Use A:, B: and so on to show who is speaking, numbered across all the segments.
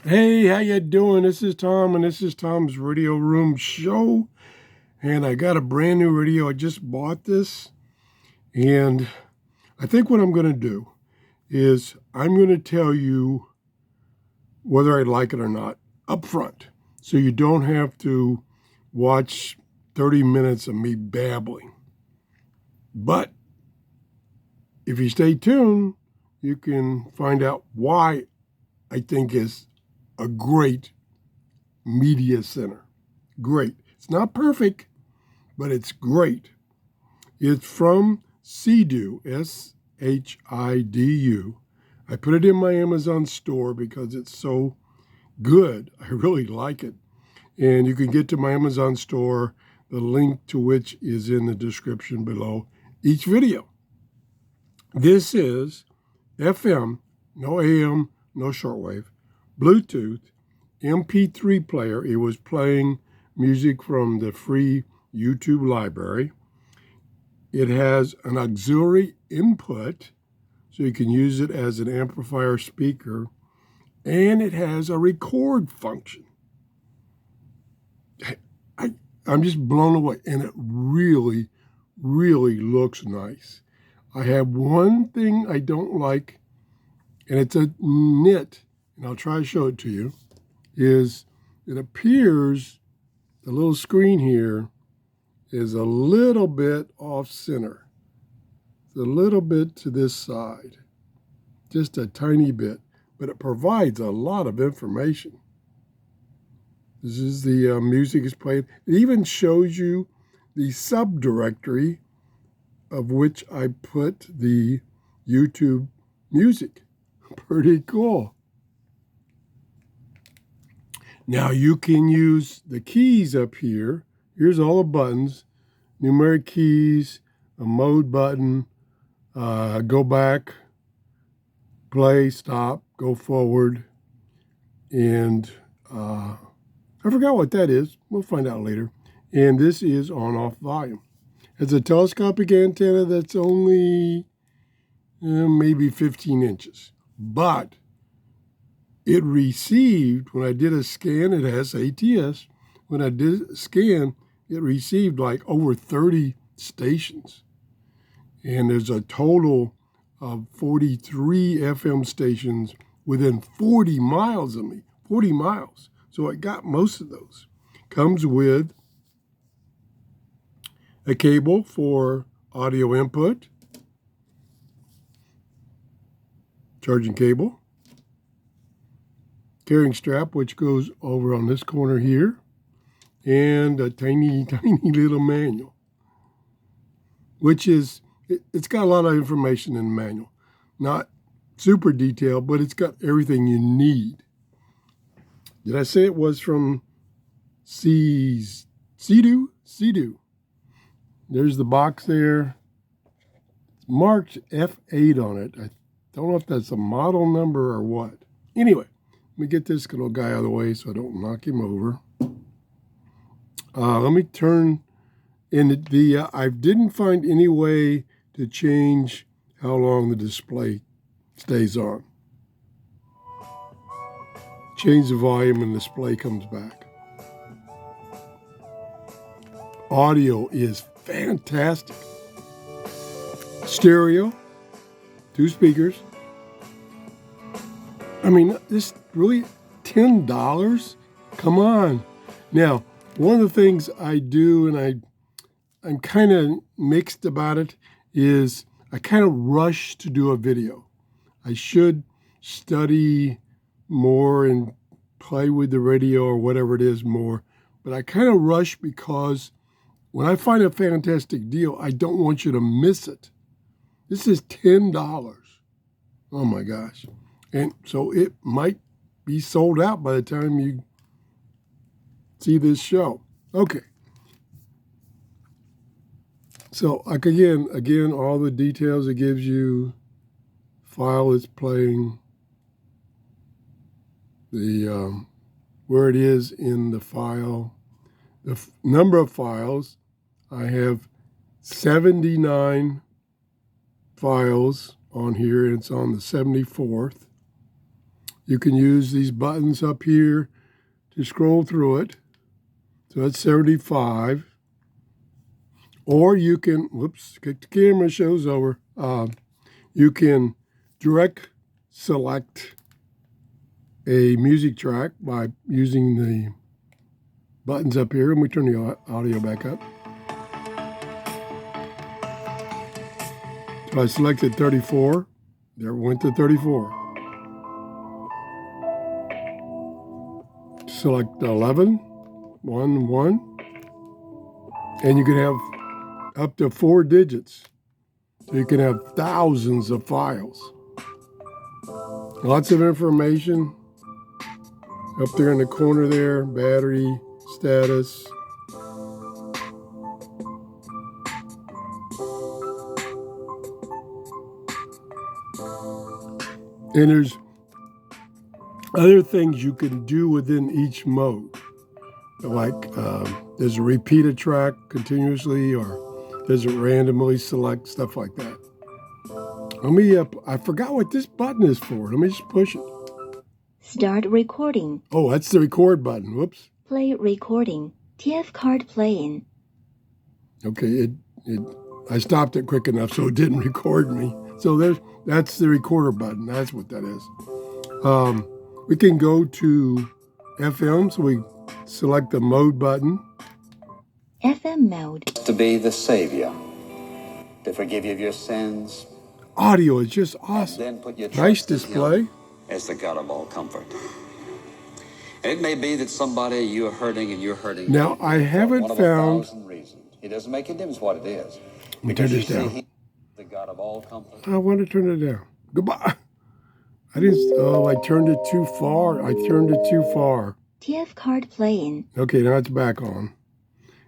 A: Hey, how you doing? This is Tom, and this is Tom's Radio Room Show. And I got a brand new radio. I just bought this, and I think what I'm going to do is I'm going to tell you whether I like it or not up front, so you don't have to watch 30 minutes of me babbling. But if you stay tuned, you can find out why I think it's a great media center. Great. It's not perfect, but it's great. It's from Sidu, SHIDU. I put it in my Amazon store because it's so good. I really like it. And you can get to my Amazon store, the link to which is in the description below each video. This is FM, no AM, no shortwave, Bluetooth, MP3 player. It was playing music from the free YouTube library. It has an auxiliary input, so you can use it as an amplifier speaker, and it has a record function. I'm just blown away, and it really, really looks nice. I have one thing I don't like, and it's a nit, and I'll try to show it to you, is it appears the little screen here is a little bit off center. It's a little bit to this side, just a tiny bit, but it provides a lot of information. This is the music is played. It even shows you the subdirectory of which I put the YouTube music. Pretty cool. Now you can use the keys up here. Here's all the buttons, numeric keys, a mode button, go back, play, stop, go forward, and I forgot what that is. We'll find out later. And this is on-off volume. It's a telescopic antenna that's only maybe 15 inches. But it received, when I did a scan, it has ATS. When I did a scan, it received like over 30 stations. And there's a total of 43 FM stations within 40 miles of me. 40 miles. So it got most of those. Comes with a cable for audio input, charging cable, carrying strap, which goes over on this corner here, and a tiny, tiny little manual, which is, it's got a lot of information in the manual. Not super detailed, but it's got everything you need. Did I say it was from Sidu? Sidu. There's the box there. It's marked F8 on it. I don't know if that's a model number or what. Anyway, let me get this little guy out of the way so I don't knock him over. Let me turn in I didn't find any way to change how long the display stays on. Change the volume and the display comes back. Audio is fantastic. Stereo, 2 speakers. I mean, this really $10? Come on. Now, one of the things I do, and I'm kind of mixed about it, is I kind of rush to do a video. I should study more and play with the radio or whatever it is more, but I kind of rush because when I find a fantastic deal, I don't want you to miss it. This is $10. Oh my gosh. And so it might be sold out by the time you see this show. Okay. So like again, all the details it gives you, file it's playing, the where it is in the file, the number of files. I have 79 files on here, and it's on the 74th. You can use these buttons up here to scroll through it. So that's 75. Or you can, whoops, kick the camera, show's over. You can direct select a music track by using the buttons up here. And we turn the audio back up. So I selected 34. There went to 34. Select 11, 1, 1. And you can have up to 4 digits. So you can have thousands of files. Lots of information. Up there in the corner there, battery, status. And there's other things you can do within each mode. Like does it repeat a track continuously, or does it randomly select, stuff like that. Let me, I forgot what this button is for. Let me just push it.
B: Start recording.
A: Oh, that's the record button. Whoops.
B: Play recording. TF card playing.
A: Okay, I stopped it quick enough so it didn't record me. So that's the recorder button. That's what that is. We can go to FM, so we select the mode button.
B: FM mode.
C: To be the Savior, to forgive you of your sins.
A: Audio is just awesome.
C: Then put your
A: Nice
C: trust in
A: display.
C: Him as the God of all comfort. And it may be that somebody you're hurting and you're hurting.
A: Now, I haven't
C: one of
A: found...
C: 1,000 reasons. It doesn't make a difference what it is.
A: Let me turn this down.
C: He, the God of all comfort.
A: I want to turn it down. Goodbye. I didn't... Oh, I turned it too far. I turned it too far.
B: TF card playing.
A: Okay, now it's back on.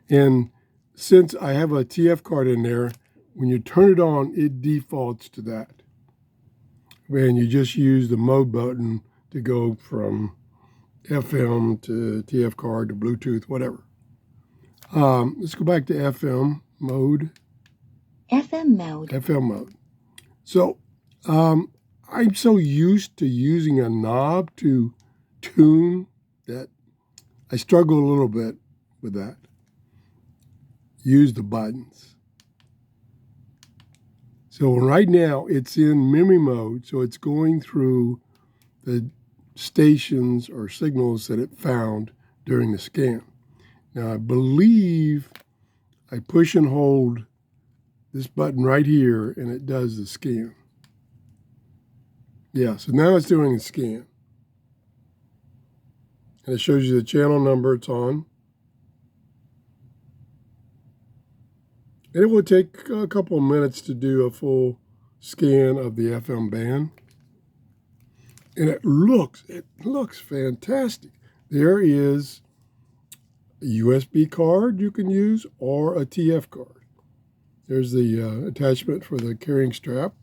A: And since I have a TF card in there, when you turn it on, it defaults to that. And you just use the mode button to go from FM to TF card to Bluetooth, whatever. Let's go back to FM mode.
B: FM mode.
A: FM mode. So I'm so used to using a knob to tune that I struggle a little bit with that. Use the buttons. So right now it's in memory mode, so it's going through the stations or signals that it found during the scan. Now I believe I push and hold this button right here and it does the scan. Yeah, so now it's doing the scan. And it shows you the channel number it's on. And it will take a couple of minutes to do a full scan of the FM band. And it looks fantastic. There is a USB card you can use or a TF card. There's the attachment for the carrying strap.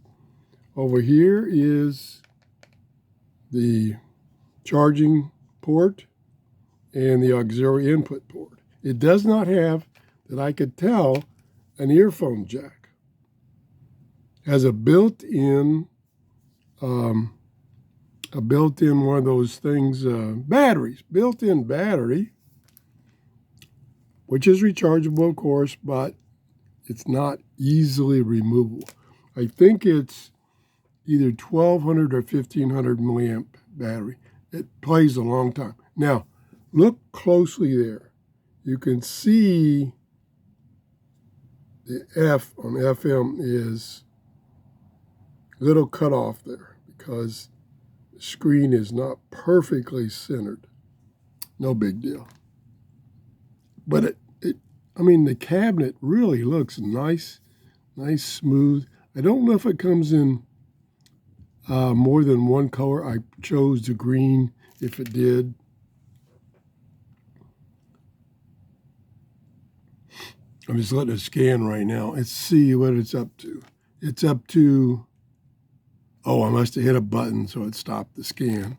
A: Over here is the charging port and the auxiliary input port. It does not have, that I could tell, an earphone jack. It has a built-in one of those things, batteries, built-in battery, which is rechargeable, of course, but it's not easily removable. I think it's either 1,200 or 1,500 milliamp battery. It plays a long time. Now, look closely there. You can see the F on FM is a little cut off there because the screen is not perfectly centered. No big deal. But I mean, the cabinet really looks nice, smooth. I don't know if it comes in more than one color. I chose the green if it did. I'm just letting it scan right now. Let's see what it's up to. It's up to, oh, I must have hit a button so it stopped the scan.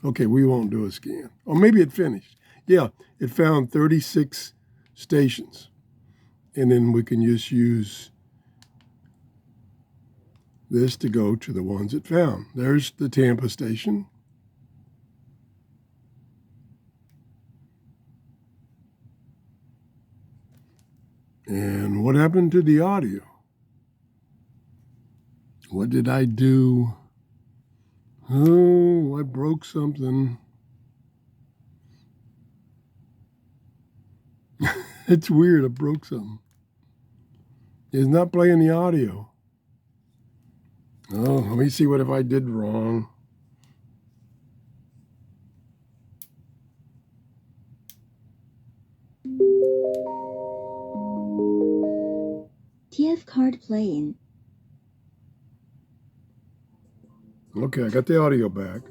A: Okay, we won't do a scan. Or maybe it finished. Yeah, it found 36 stations. And then we can just use this to go to the ones it found. There's the Tampa station. And what happened to the audio? What did I do? Oh, I broke something. It's weird, I broke something. It's not playing the audio. Oh, let me see what if I did wrong.
B: TF card playing.
A: Okay, I got the audio back.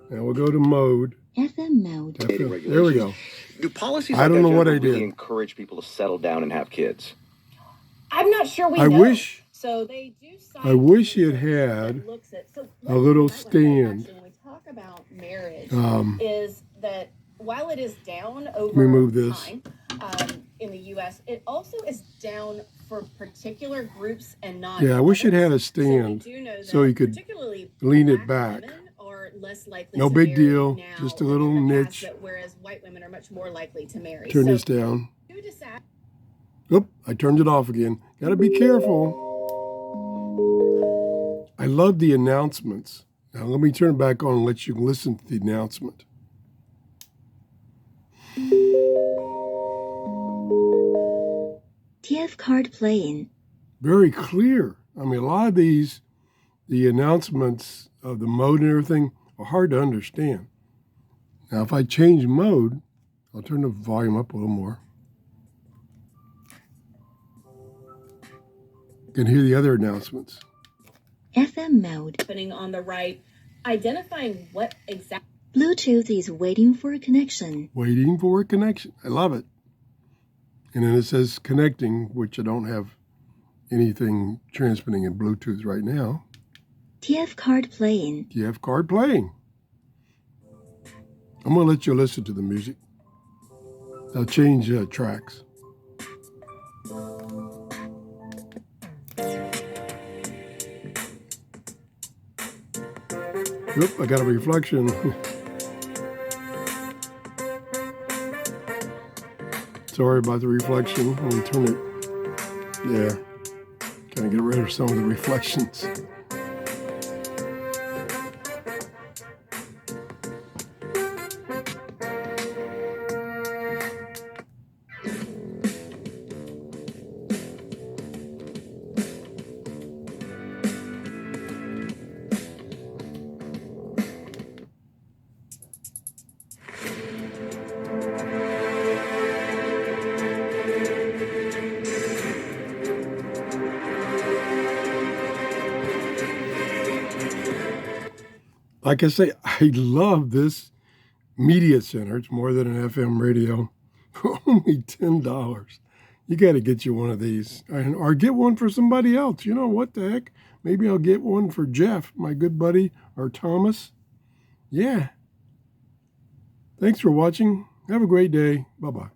A: Now we'll go to mode.
B: FM mode.
A: FM. There we go.
D: Do policies
A: I
D: like
A: don't
D: that
A: know what I
D: really
A: did.
D: encourage people to settle down and have kids?
E: I'm not sure we
A: I
E: know.
A: wish
E: So they do
A: I wish it had a little stand.
E: When we talk about marriage,
A: Um,
E: is that while it is down over
A: remove this.
E: time in the U.S., it also is down for particular groups and not.
A: Yeah, I wish it had a
E: So we
A: stand
E: do know that
A: so you could
E: particularly
A: lean it
E: black
A: back.
E: women are less likely
A: No
E: to
A: big
E: marry
A: deal,
E: now
A: just a
E: than
A: little
E: in the past,
A: niche.
E: but whereas white women are much more likely to marry.
A: Turn
E: So
A: this down.
E: you decide.
A: Oop, I turned it off again. Gotta be careful. I love the announcements. Now let me turn it back on and let you listen to the announcement.
B: TF card playing.
A: Very clear. I mean, a lot of these, the announcements of the mode and everything are hard to understand. Now, if I change mode, I'll turn the volume up a little more. You can hear the other announcements.
B: FM mode.
E: Happening on the right, identifying what exactly.
B: Bluetooth is waiting for a connection.
A: Waiting for a connection. I love it. And then it says connecting, which I don't have anything transmitting in Bluetooth right now.
B: TF card playing.
A: TF card playing. I'm going to let you listen to the music. I'll change tracks. Oop, I got a reflection. Sorry about the reflection. Let me turn it. Yeah. Kind of get rid of some of the reflections. Like I say, I love this media center. It's more than an FM radio for only $10. You got to get you one of these, or get one for somebody else. You know, what the heck? Maybe I'll get one for Jeff, my good buddy, or Thomas. Yeah. Thanks for watching. Have a great day. Bye-bye.